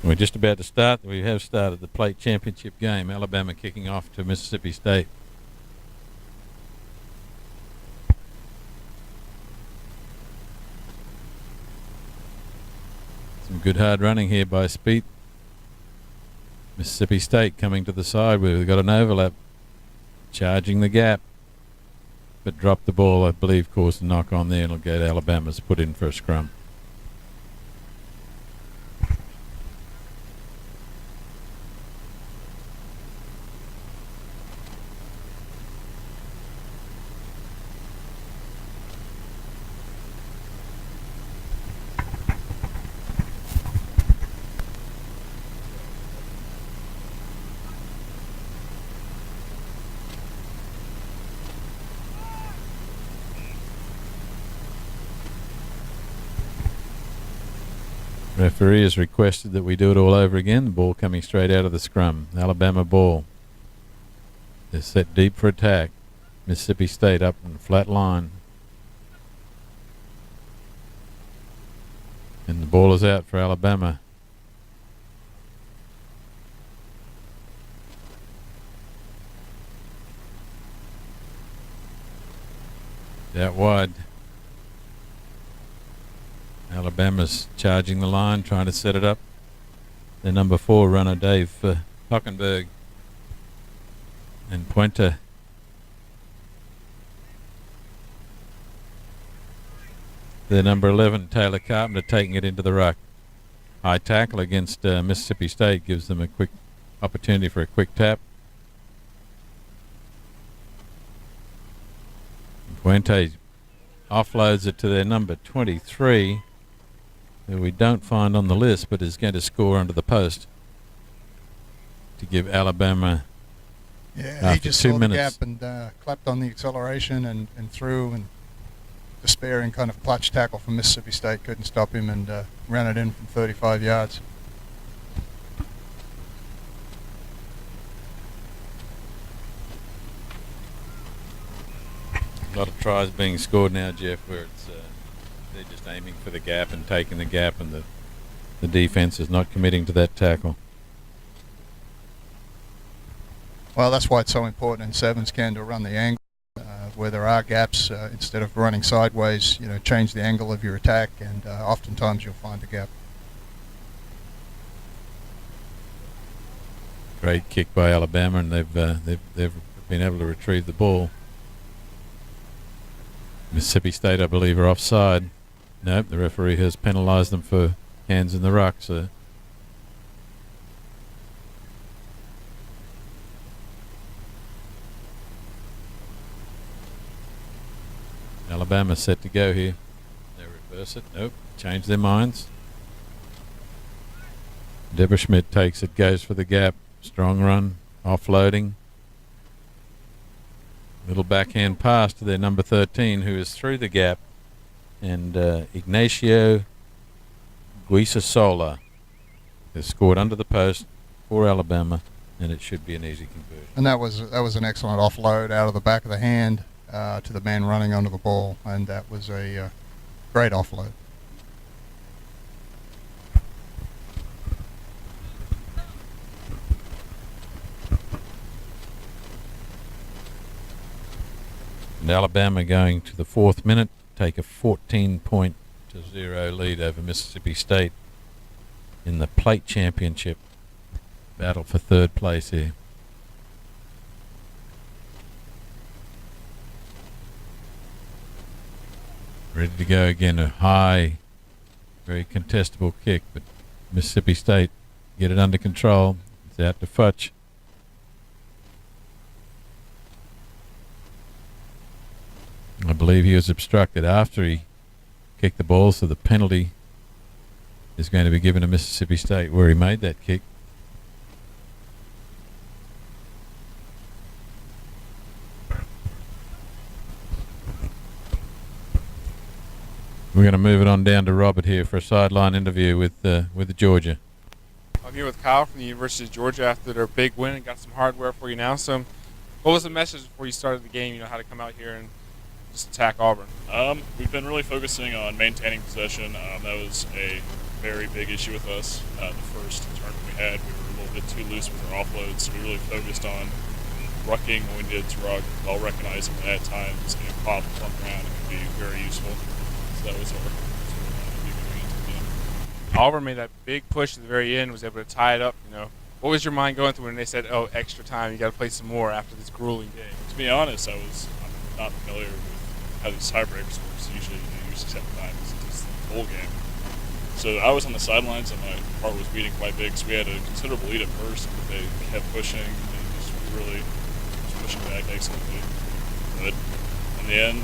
We're just about to start. We have started the plate championship game. Alabama kicking off to Mississippi State. Some good hard running here by Speed. Mississippi State coming to the side. We've got an overlap. Charging the gap. But dropped the ball, I believe, caused a knock on there. It'll go to Alabama's put in for a scrum. Referee has requested that we do it all over again. The ball coming straight out of the scrum. Alabama ball. They're set deep for attack. Mississippi State up in the flat line. And the ball is out for Alabama. Out wide. Alabama's charging the line, trying to set it up. Their number 4 runner, Dave Hockenberg. And Puente. Their number 11, Taylor Carpenter, taking it into the ruck. High tackle against Mississippi State gives them a quick opportunity for a quick tap. Puente offloads it to their number 23. Who we don't find on the list, but is going to score under the post to give Alabama. Yeah, he just 2 saw minutes. the gap and clapped on the acceleration and threw, and despairing kind of clutch tackle from Mississippi State couldn't stop him and ran it in from 35 yards. A lot of tries being scored now, Jeff, where it's they're just aiming for the gap and taking the gap, and the defense is not committing to that tackle. Well, that's why it's so important in 7's, Ken, to run the angle where there are gaps. Instead of running sideways, change the angle of your attack, and oftentimes you'll find a gap. Great kick by Alabama, and they've been able to retrieve the ball. Mississippi State, I believe, are offside. Nope, the referee has penalised them for hands in the ruck. So Alabama set to go here. They reverse it. Nope, change their minds. Deborah Schmidt takes it, goes for the gap. Strong run, offloading. Little backhand pass to their number 13, who is through the gap. And Ignacio Guisasola has scored under the post for Alabama, and it should be an easy conversion. And that was an excellent offload out of the back of the hand to the man running under the ball, and that was a great offload. And Alabama going to the 4th minute, take a 14-0 lead over Mississippi State in the plate championship battle for 3rd place here. Ready to go again, a high, very contestable kick, but Mississippi State get it under control. It's out to Futch. I believe he was obstructed after he kicked the ball, so the penalty is going to be given to Mississippi State where he made that kick. We're going to move it on down to Robert here for a sideline interview with Georgia. I'm here with Kyle from the University of Georgia after their big win and got some hardware for you now. So what was the message before you started the game, how to come out here and just attack Auburn? We've been really focusing on maintaining possession. That was a very big issue with us. The first tournament we had, we were a little bit too loose with our offloads, so we really focused on rucking when we needed to ruck, while recognizing that at times getting popped on the ground could be very useful. So that was our sort of view going into the game. Auburn made that big push at the very end, was able to tie it up. What was your mind going through when they said, "Oh, extra time, you got to play some more after this grueling game"? To be honest, I'm not familiar with how these tiebreakers work. Usually, usually 7 times. It's just the whole game. So I was on the sidelines and my heart was beating quite big. So we had a considerable lead at first, but they kept pushing and just really pushing back excellently. But in the end,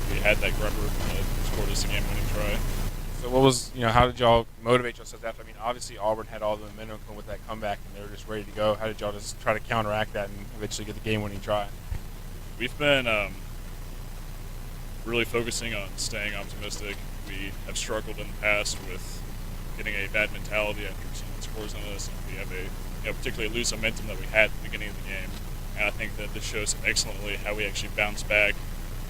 we had that grubber that scored us a game-winning try. So what was, how did y'all motivate yourselves after? I mean, obviously Auburn had all the momentum with that comeback and they were just ready to go. How did y'all just try to counteract that and eventually get the game-winning try? We've been really focusing on staying optimistic. We have struggled in the past with getting a bad mentality after someone scores on us. And we have particularly lose momentum that we had at the beginning of the game. And I think that this shows excellently how we actually bounce back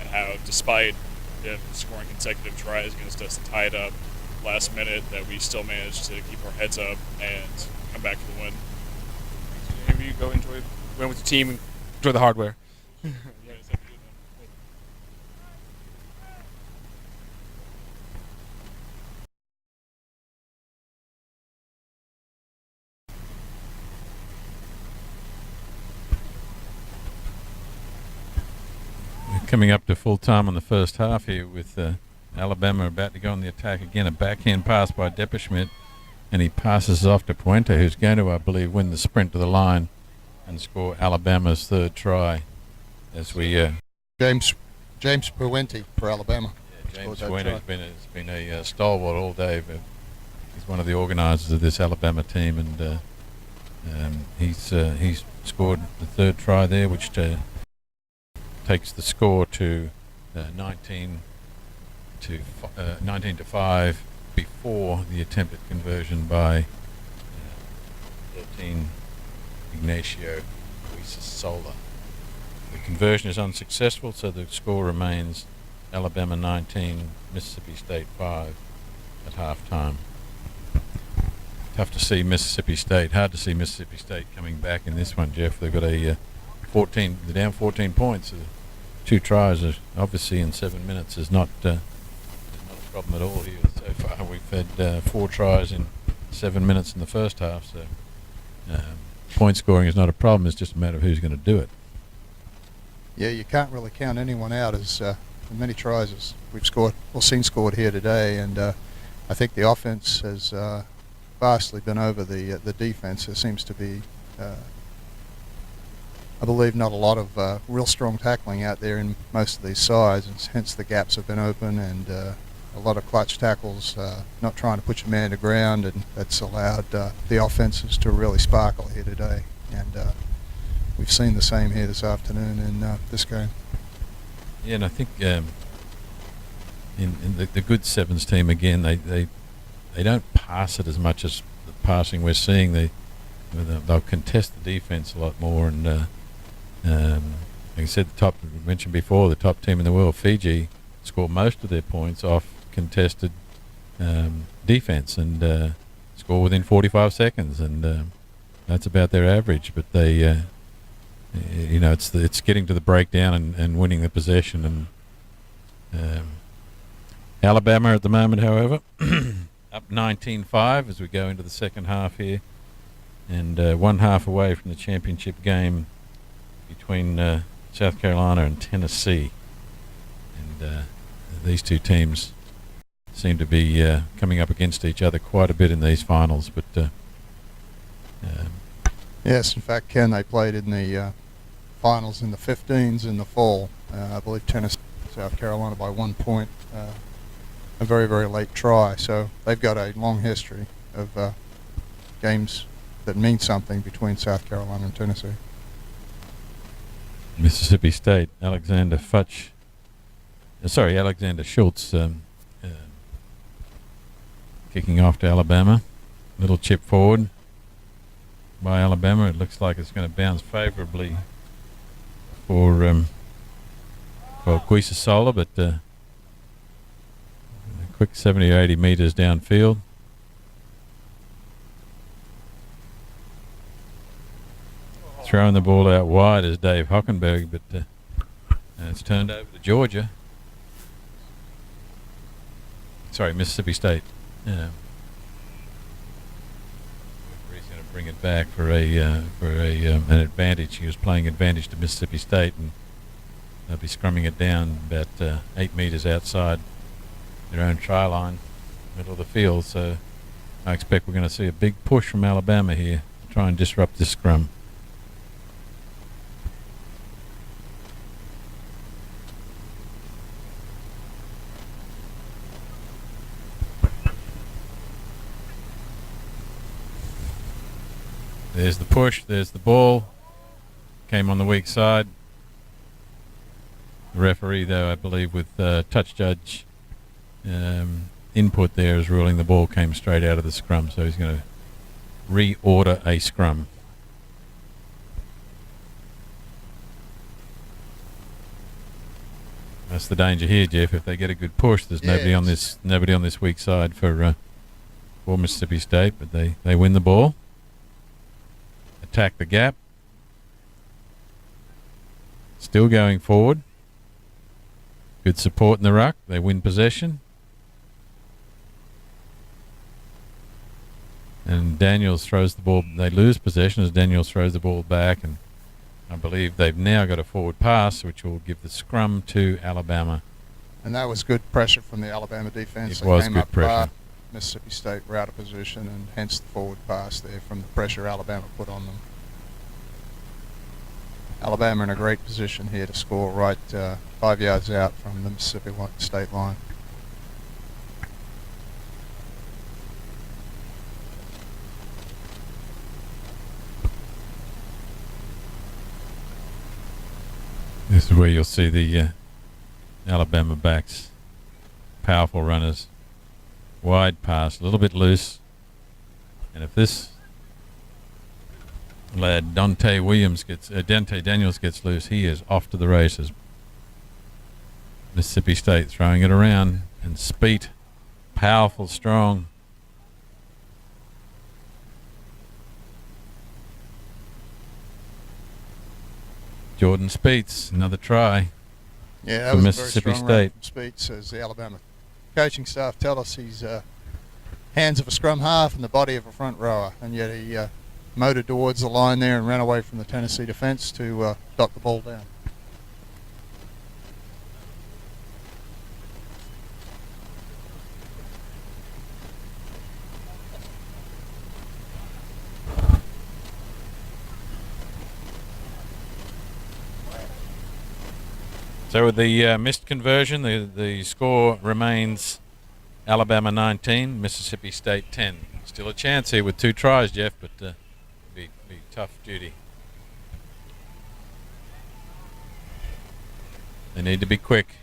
and how, despite them scoring consecutive tries against us to tie it up last minute, that we still managed to keep our heads up and come back for the win. So maybe you go enjoy win with your team and enjoy the hardware. Coming up to full time on the first half here with Alabama about to go on the attack again. A backhand pass by Depperschmidt, and he passes off to Puente, who's going to, I believe, win the sprint to the line and score Alabama's third try. As we James Puente for Alabama. Yeah, James Puente has been a stalwart all day. But he's one of the organisers of this Alabama team, and he's scored the third try there, which takes the score to 19 to 5 before the attempted conversion by 13 Ignacio Sola. The conversion is unsuccessful, so the score remains Alabama 19, Mississippi State 5 at halftime. Tough to see Mississippi State, hard to see Mississippi State coming back in this one, Jeff. They've got they're down 14 points. 2 tries, obviously, in 7 minutes is not a problem at all here so far. We've had 4 tries in 7 minutes in the first half, so point scoring is not a problem. It's just a matter of who's going to do it. Yeah, you can't really count anyone out as many tries as we've seen scored here today, and I think the offense has vastly been over the defense. There seems to be I believe not a lot of real strong tackling out there in most of these sides, and hence the gaps have been open, and a lot of clutch tackles, not trying to put your man to ground, and that's allowed the offenses to really sparkle here today. And we've seen the same here this afternoon in this game. Yeah, and I think in the good 7's team, again, they don't pass it as much as the passing we're seeing. They'll contest the defense a lot more, and like I said, we mentioned before, the top team in the world, Fiji, score most of their points off contested defense and score within 45 seconds, and that's about their average. But they, it's getting to the breakdown and winning the possession. And Alabama at the moment, however, up 19-5 as we go into the second half here, and 1 half away from the championship game between South Carolina and Tennessee. And these two teams seem to be coming up against each other quite a bit in these finals. But yes, in fact, Ken, they played in the finals in the 15s in the fall. I believe Tennessee, South Carolina by 1 point. A very, very late try. So they've got a long history of games that mean something between South Carolina and Tennessee. Mississippi State, Alexander Schultz kicking off to Alabama. Little chip forward by Alabama. It looks like it's going to bounce favorably for Sola, but a quick 70 or 80 meters downfield. throwing the ball out wide is Dave Hockenberg, but it's turned over to Georgia. Sorry, Mississippi State. Referee's going to bring it back for an advantage. He was playing advantage to Mississippi State, and they'll be scrumming it down about 8 meters outside their own try line, middle of the field. So I expect we're going to see a big push from Alabama here to try and disrupt this scrum. There's the push, there's the ball. Came on the weak side. The referee, though, I believe with touch judge input there, is ruling the ball came straight out of the scrum, so he's going to reorder a scrum. That's the danger here, Jeff. If they get a good push, there's nobody on this weak side for Mississippi State, but they win the ball. Attack the gap. Still going forward. Good support in the ruck. They win possession. And Daniels throws the ball. They lose possession as Daniels throws the ball back, and I believe they've now got a forward pass, which will give the scrum to Alabama. And that was good pressure from the Alabama defense. It was good pressure. Mississippi State were out of position, and hence the forward pass there from the pressure Alabama put on them. Alabama in a great position here to score right 5 yards out from the Mississippi State line. This is where you'll see the Alabama backs. Powerful runners. Wide pass, a little bit loose. And if this lad Dante Daniels gets loose, he is off to the races. Mississippi State throwing it around, and Speet, powerful, strong. Jordan Speets, another try. Yeah, that for was Mississippi a very strong run State. from Speets, as the Alabama coaching staff tell us he's hands of a scrum half and the body of a front rower, and yet he motored towards the line there and ran away from the Tennessee defense to dot the ball down. So with the missed conversion, the score remains Alabama 19, Mississippi State 10. Still a chance here with 2 tries, Jeff, but be tough duty. They need to be quick.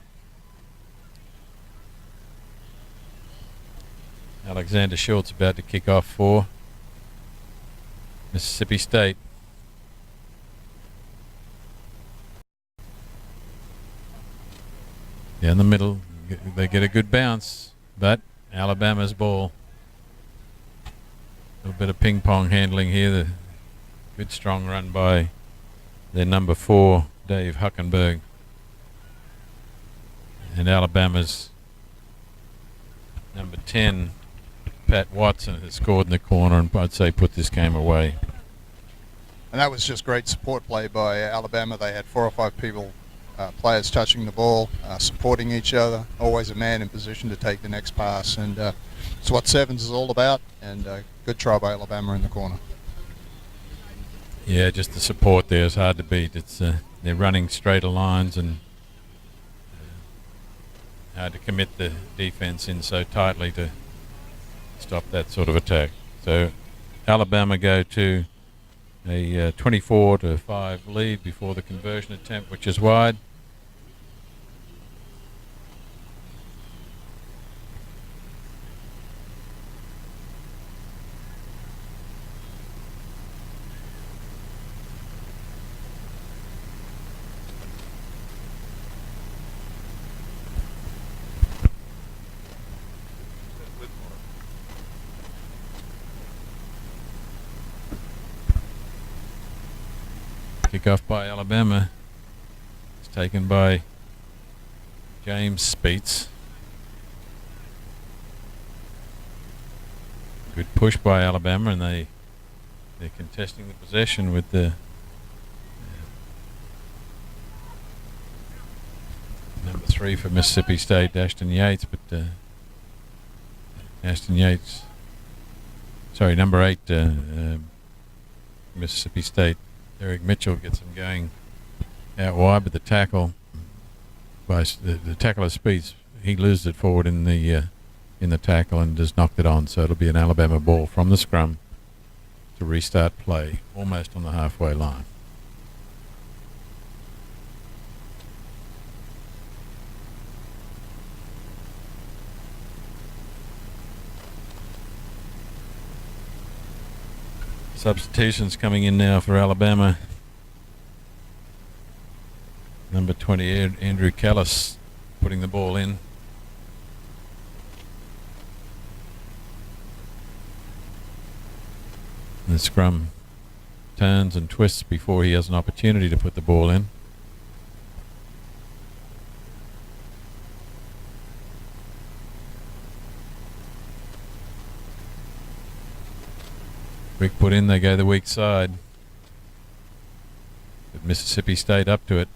Alexander Schultz about to kick off for Mississippi State. Yeah, in the middle, they get a good bounce, but Alabama's ball. A little bit of ping pong handling here. The good strong run by their number 4, Dave Hockenberg. And Alabama's number 10, Pat Watson, has scored in the corner and I'd say put this game away. And that was just great support play by Alabama. They had 4 or 5 people, players touching the ball, supporting each other, always a man in position to take the next pass. And it's what 7's is all about, and good try by Alabama in the corner. Yeah, just the support there is hard to beat. It's they're running straighter lines and hard to commit the defense in so tightly to stop that sort of attack. So Alabama go to a 24-5 lead before the conversion attempt, which is wide. Kickoff by Alabama. It's taken by James Speets. Good push by Alabama, and they're contesting the possession with the number 3 for Mississippi State, Ashton Yates, but number 8, Mississippi State, Eric Mitchell gets him going out wide, but the tackle by the tackle of Speeds, he loses it forward in the tackle and just knocked it on. So it'll be an Alabama ball from the scrum to restart play, almost on the halfway line. Substitutions coming in now for Alabama. Number 20, Andrew Callis, putting the ball in. The scrum turns and twists before he has an opportunity to put the ball in. Quick put in, they go the weak side. But Mississippi State up to it.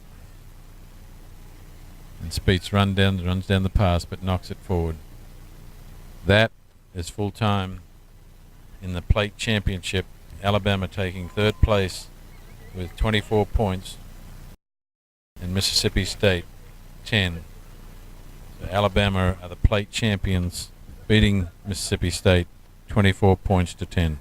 And Speets runs down the pass but knocks it forward. That is full time in the plate championship. Alabama taking 3rd place with 24 points, and Mississippi State 10. So Alabama are the plate champions, beating Mississippi State 24 points to 10.